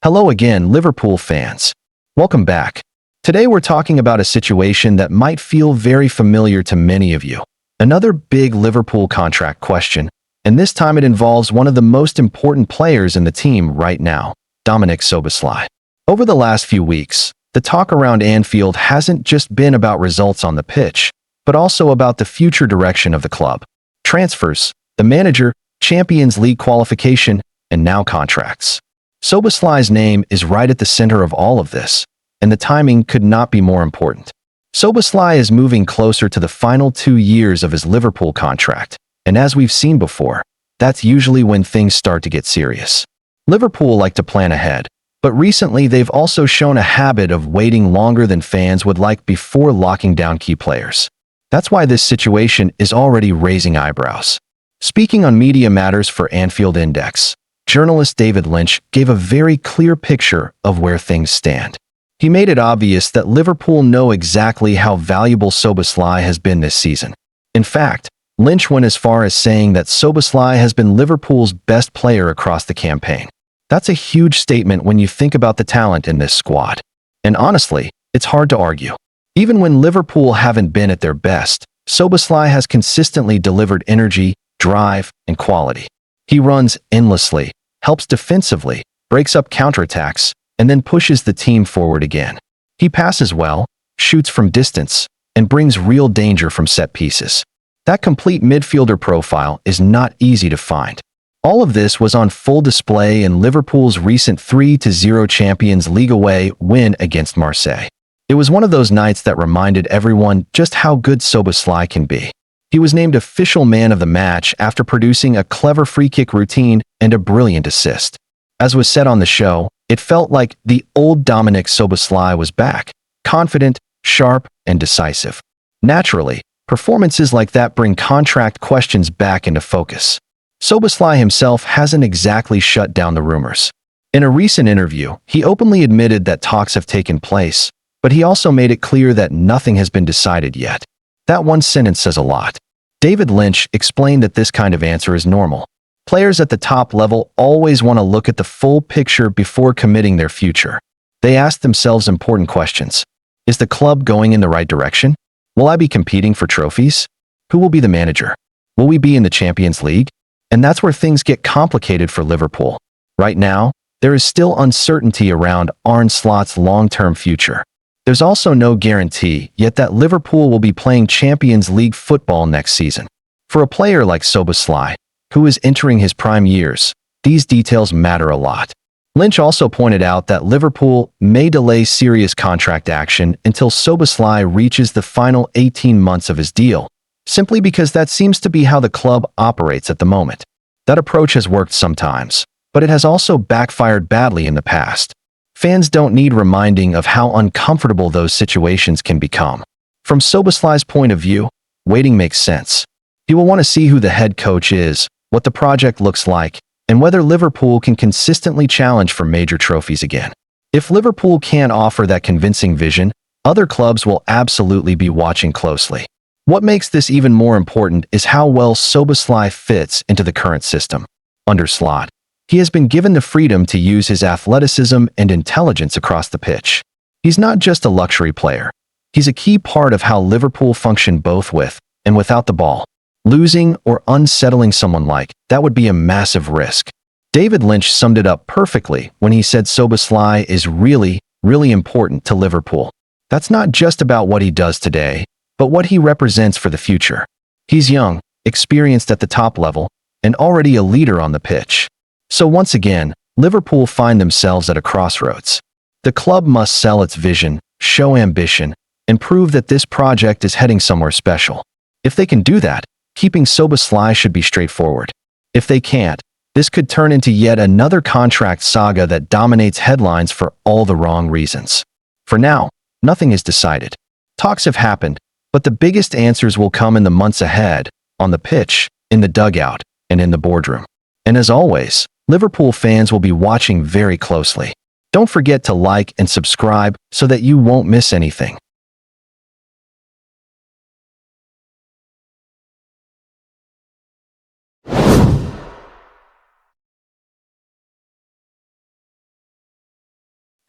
Hello again, Liverpool fans. Welcome back. Today we're talking about a situation that might feel very familiar to many of you. Another big Liverpool contract question, and this time it involves one of the most important players in the team right now, Dominik Szoboszlai. Over the last few weeks, the talk around Anfield hasn't just been about results on the pitch, but also about the future direction of the club. Transfers, the manager, Champions League qualification, and now contracts. Szoboszlai's name is right at the center of all of this, and the timing could not be more important. Szoboszlai is moving closer to the final 2 years of his Liverpool contract, and as we've seen before, that's usually when things start to get serious. Liverpool like to plan ahead, but recently they've also shown a habit of waiting longer than fans would like before locking down key players. That's why this situation is already raising eyebrows. Speaking on Media Matters for Anfield Index, journalist David Lynch gave a very clear picture of where things stand. He made it obvious that Liverpool know exactly how valuable Szoboszlai has been this season. In fact, Lynch went as far as saying that Szoboszlai has been Liverpool's best player across the campaign. That's a huge statement when you think about the talent in this squad. And honestly, it's hard to argue. Even when Liverpool haven't been at their best, Szoboszlai has consistently delivered energy, drive, and quality. He runs endlessly, helps defensively, breaks up counterattacks, and then pushes the team forward again. He passes well, shoots from distance, and brings real danger from set pieces. That complete midfielder profile is not easy to find. All of this was on full display in Liverpool's recent 3-0 Champions League away win against Marseille. It was one of those nights that reminded everyone just how good Szoboszlai can be. He was named official man of the match after producing a clever free-kick routine and a brilliant assist. As was said on the show, it felt like the old Dominik Szoboszlai was back, confident, sharp, and decisive. Naturally, performances like that bring contract questions back into focus. Szoboszlai himself hasn't exactly shut down the rumors. In a recent interview, he openly admitted that talks have taken place, but he also made it clear that nothing has been decided yet. That one sentence says a lot. David Lynch explained that this kind of answer is normal. Players at the top level always want to look at the full picture before committing their future. They ask themselves important questions. Is the club going in the right direction? Will I be competing for trophies? Who will be the manager? Will we be in the Champions League? And that's where things get complicated for Liverpool. Right now, there is still uncertainty around Arne Slot's long-term future. There's also no guarantee yet that Liverpool will be playing Champions League football next season. For a player like Szoboszlai, who is entering his prime years, these details matter a lot. Lynch also pointed out that Liverpool may delay serious contract action until Szoboszlai reaches the final 18 months of his deal, simply because that seems to be how the club operates at the moment. That approach has worked sometimes, but it has also backfired badly in the past. Fans don't need reminding of how uncomfortable those situations can become. From Szoboszlai's point of view, waiting makes sense. He will want to see who the head coach is, what the project looks like, and whether Liverpool can consistently challenge for major trophies again. If Liverpool can't offer that convincing vision, other clubs will absolutely be watching closely. What makes this even more important is how well Szoboszlai fits into the current system. Under Slot, he has been given the freedom to use his athleticism and intelligence across the pitch. He's not just a luxury player. He's a key part of how Liverpool function both with and without the ball. Losing or unsettling someone like that would be a massive risk. David Lynch summed it up perfectly when he said Szoboszlai is really important to Liverpool. That's not just about what he does today, but what he represents for the future. He's young, experienced at the top level, and already a leader on the pitch. So once again, Liverpool find themselves at a crossroads. The club must sell its vision, show ambition, and prove that this project is heading somewhere special. If they can do that, keeping Szoboszlai should be straightforward. If they can't, this could turn into yet another contract saga that dominates headlines for all the wrong reasons. For now, nothing is decided. Talks have happened, but the biggest answers will come in the months ahead, on the pitch, in the dugout, and in the boardroom. And as always, Liverpool fans will be watching very closely. Don't forget to like and subscribe so that you won't miss anything.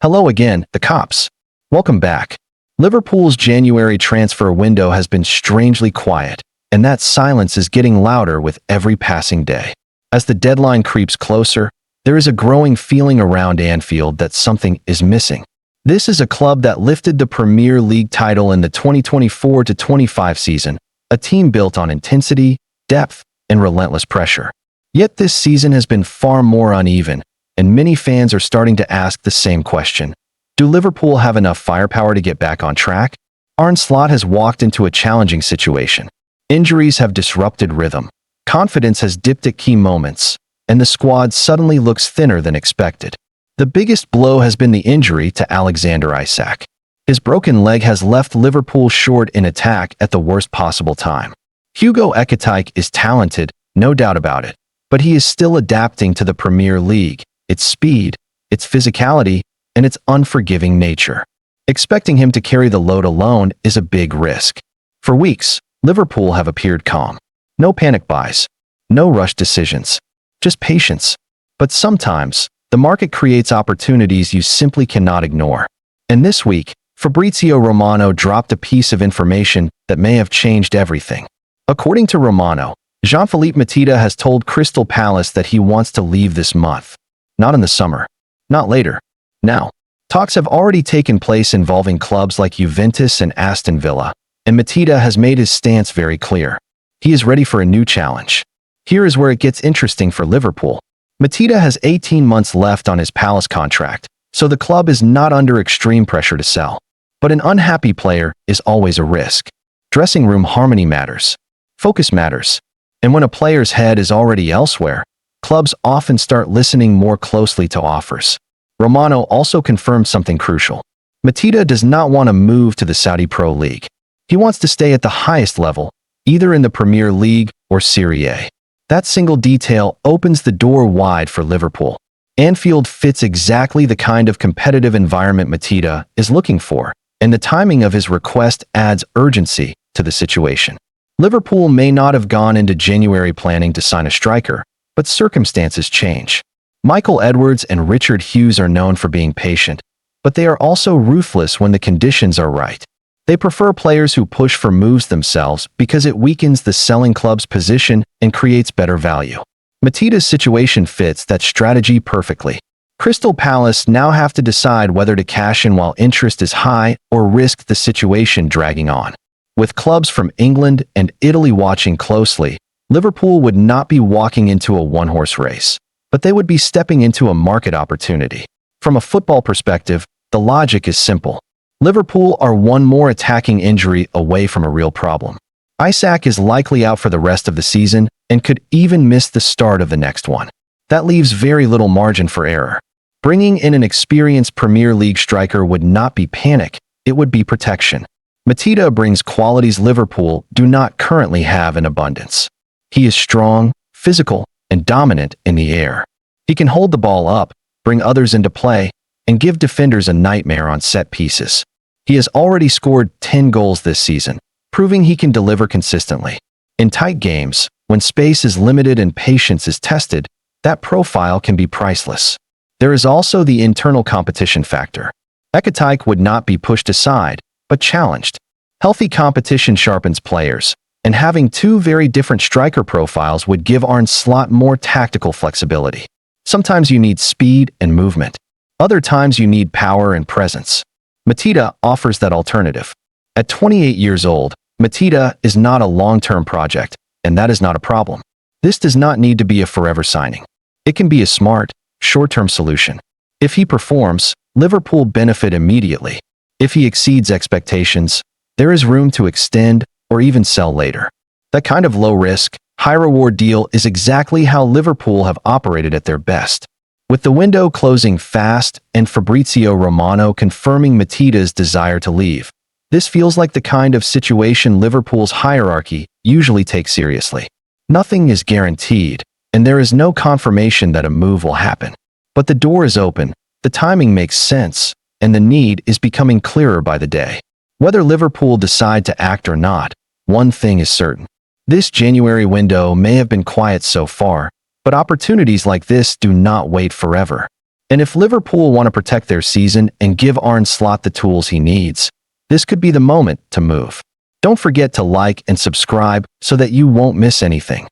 Hello again, the cops. Welcome back. Liverpool's January transfer window has been strangely quiet, and that silence is getting louder with every passing day. As the deadline creeps closer, there is a growing feeling around Anfield that something is missing. This is a club that lifted the Premier League title in the 2024-25 season, a team built on intensity, depth, and relentless pressure. Yet this season has been far more uneven, and many fans are starting to ask the same question. Do Liverpool have enough firepower to get back on track? Arne Slot has walked into a challenging situation. Injuries have disrupted rhythm. Confidence has dipped at key moments, and the squad suddenly looks thinner than expected. The biggest blow has been the injury to Alexander Isak. His broken leg has left Liverpool short in attack at the worst possible time. Hugo Ekitike is talented, no doubt about it, but he is still adapting to the Premier League, its speed, its physicality, and its unforgiving nature. Expecting him to carry the load alone is a big risk. For weeks, Liverpool have appeared calm. No panic buys, no rush decisions, just patience. But sometimes, the market creates opportunities you simply cannot ignore. And this week, Fabrizio Romano dropped a piece of information that may have changed everything. According to Romano, Jean-Philippe Mateta has told Crystal Palace that he wants to leave this month. Not in the summer. Not later. Now. Talks have already taken place involving clubs like Juventus and Aston Villa, and Mateta has made his stance very clear. He is ready for a new challenge. Here is where it gets interesting for Liverpool. Mateta has 18 months left on his Palace contract, so the club is not under extreme pressure to sell. But an unhappy player is always a risk. Dressing room harmony matters. Focus matters. And when a player's head is already elsewhere, clubs often start listening more closely to offers. Romano also confirmed something crucial. Mateta does not want to move to the Saudi Pro League. He wants to stay at the highest level, either in the Premier League or Serie A. That single detail opens the door wide for Liverpool. Anfield fits exactly the kind of competitive environment Mateta is looking for, and the timing of his request adds urgency to the situation. Liverpool may not have gone into January planning to sign a striker, but circumstances change. Michael Edwards and Richard Hughes are known for being patient, but they are also ruthless when the conditions are right. They prefer players who push for moves themselves because it weakens the selling club's position and creates better value. Mateta's situation fits that strategy perfectly. Crystal Palace now have to decide whether to cash in while interest is high or risk the situation dragging on. With clubs from England and Italy watching closely, Liverpool would not be walking into a one-horse race, but they would be stepping into a market opportunity. From a football perspective, the logic is simple. Liverpool are one more attacking injury away from a real problem. Isak is likely out for the rest of the season and could even miss the start of the next one. That leaves very little margin for error. Bringing in an experienced Premier League striker would not be panic, it would be protection. Mateta brings qualities Liverpool do not currently have in abundance. He is strong, physical, and dominant in the air. He can hold the ball up, bring others into play, and give defenders a nightmare on set pieces. He has already scored 10 goals this season, proving he can deliver consistently. In tight games, when space is limited and patience is tested, that profile can be priceless. There is also the internal competition factor. Ekitike would not be pushed aside, but challenged. Healthy competition sharpens players, and having two very different striker profiles would give Arne Slot more tactical flexibility. Sometimes you need speed and movement. Other times you need power and presence. Mateta offers that alternative. At 28 years old, Mateta is not a long-term project, and that is not a problem. This does not need to be a forever signing. It can be a smart, short-term solution. If he performs, Liverpool benefit immediately. If he exceeds expectations, there is room to extend or even sell later. That kind of low-risk, high-reward deal is exactly how Liverpool have operated at their best. With the window closing fast and Fabrizio Romano confirming Mateta's desire to leave, this feels like the kind of situation Liverpool's hierarchy usually takes seriously. Nothing is guaranteed, and there is no confirmation that a move will happen. But the door is open, the timing makes sense, and the need is becoming clearer by the day. Whether Liverpool decide to act or not, one thing is certain. This January window may have been quiet so far, but opportunities like this do not wait forever. And if Liverpool want to protect their season and give Arne Slot the tools he needs, this could be the moment to move. Don't forget to like and subscribe so that you won't miss anything.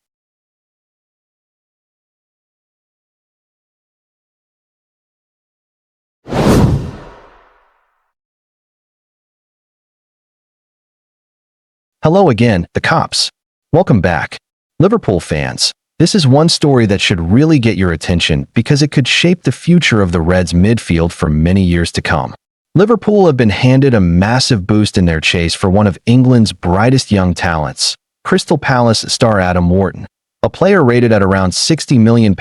Hello again, the cops. Welcome back. Liverpool fans, this is one story that should really get your attention because it could shape the future of the Reds' midfield for many years to come. Liverpool have been handed a massive boost in their chase for one of England's brightest young talents, Crystal Palace star Adam Wharton, a player rated at around £60 million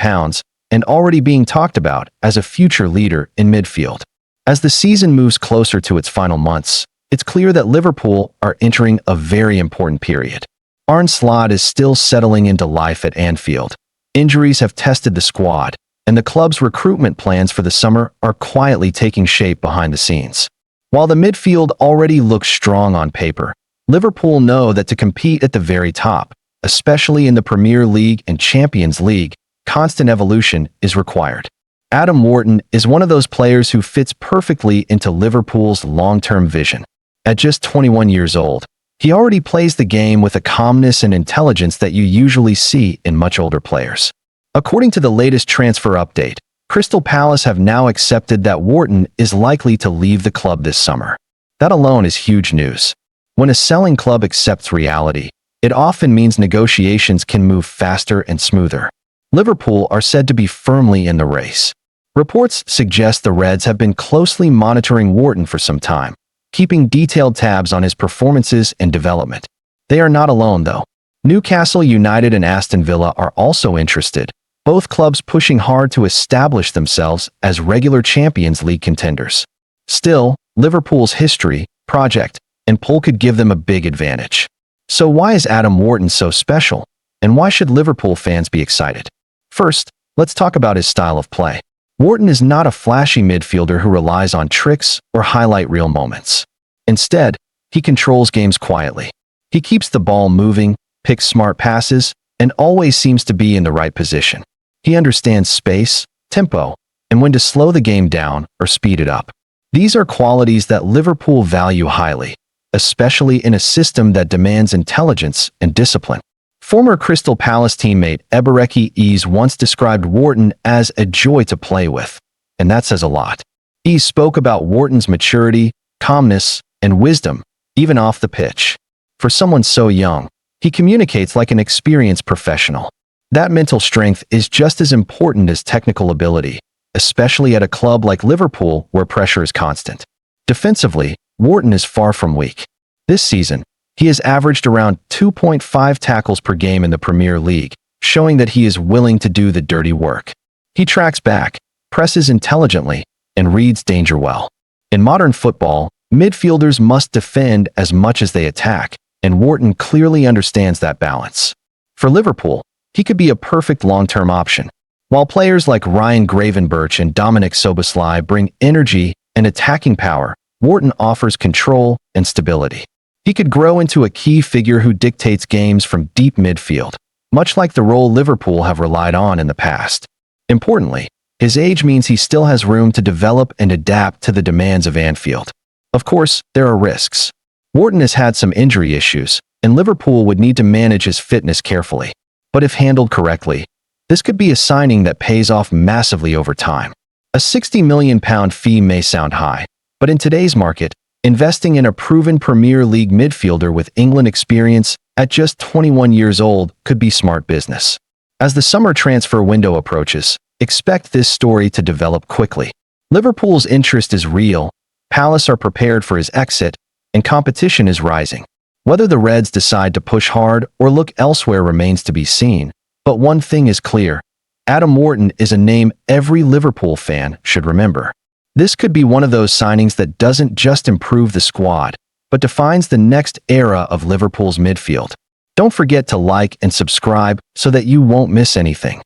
and already being talked about as a future leader in midfield. As the season moves closer to its final months, it's clear that Liverpool are entering a very important period. Arne Slot is still settling into life at Anfield. Injuries have tested the squad, and the club's recruitment plans for the summer are quietly taking shape behind the scenes. While the midfield already looks strong on paper, Liverpool know that to compete at the very top, especially in the Premier League and Champions League, constant evolution is required. Adam Wharton is one of those players who fits perfectly into Liverpool's long-term vision. At just 21 years old, he already plays the game with a calmness and intelligence that you usually see in much older players. According to the latest transfer update, Crystal Palace have now accepted that Wharton is likely to leave the club this summer. That alone is huge news. When a selling club accepts reality, it often means negotiations can move faster and smoother. Liverpool are said to be firmly in the race. Reports suggest the Reds have been closely monitoring Wharton for some time, keeping detailed tabs on his performances and development. They are not alone, though. Newcastle United and Aston Villa are also interested, both clubs pushing hard to establish themselves as regular Champions League contenders. Still, Liverpool's history, project, and pull could give them a big advantage. So why is Adam Wharton so special, and why should Liverpool fans be excited? First, let's talk about his style of play. Wharton is not a flashy midfielder who relies on tricks or highlight reel moments. Instead, he controls games quietly. He keeps the ball moving, picks smart passes, and always seems to be in the right position. He understands space, tempo, and when to slow the game down or speed it up. These are qualities that Liverpool value highly, especially in a system that demands intelligence and discipline. Former Crystal Palace teammate Ebereki Ease once described Wharton as a joy to play with, and that says a lot. Ease spoke about Wharton's maturity, calmness, and wisdom, even off the pitch. For someone so young, he communicates like an experienced professional. That mental strength is just as important as technical ability, especially at a club like Liverpool where pressure is constant. Defensively, Wharton is far from weak. This season, he has averaged around 2.5 tackles per game in the Premier League, showing that he is willing to do the dirty work. He tracks back, presses intelligently, and reads danger well. In modern football, midfielders must defend as much as they attack, and Wharton clearly understands that balance. For Liverpool, he could be a perfect long-term option. While players like Ryan Gravenberch and Dominik Szoboszlai bring energy and attacking power, Wharton offers control and stability. He could grow into a key figure who dictates games from deep midfield, much like the role Liverpool have relied on in the past. Importantly, his age means he still has room to develop and adapt to the demands of Anfield. Of course, there are risks. Wharton has had some injury issues, and Liverpool would need to manage his fitness carefully. But if handled correctly, this could be a signing that pays off massively over time. A £60 million fee may sound high, but in today's market, investing in a proven Premier League midfielder with England experience at just 21 years old could be smart business. As the summer transfer window approaches, expect this story to develop quickly. Liverpool's interest is real, Palace are prepared for his exit, and competition is rising. Whether the Reds decide to push hard or look elsewhere remains to be seen, but one thing is clear: Adam Wharton is a name every Liverpool fan should remember. This could be one of those signings that doesn't just improve the squad, but defines the next era of Liverpool's midfield. Don't forget to like and subscribe so that you won't miss anything.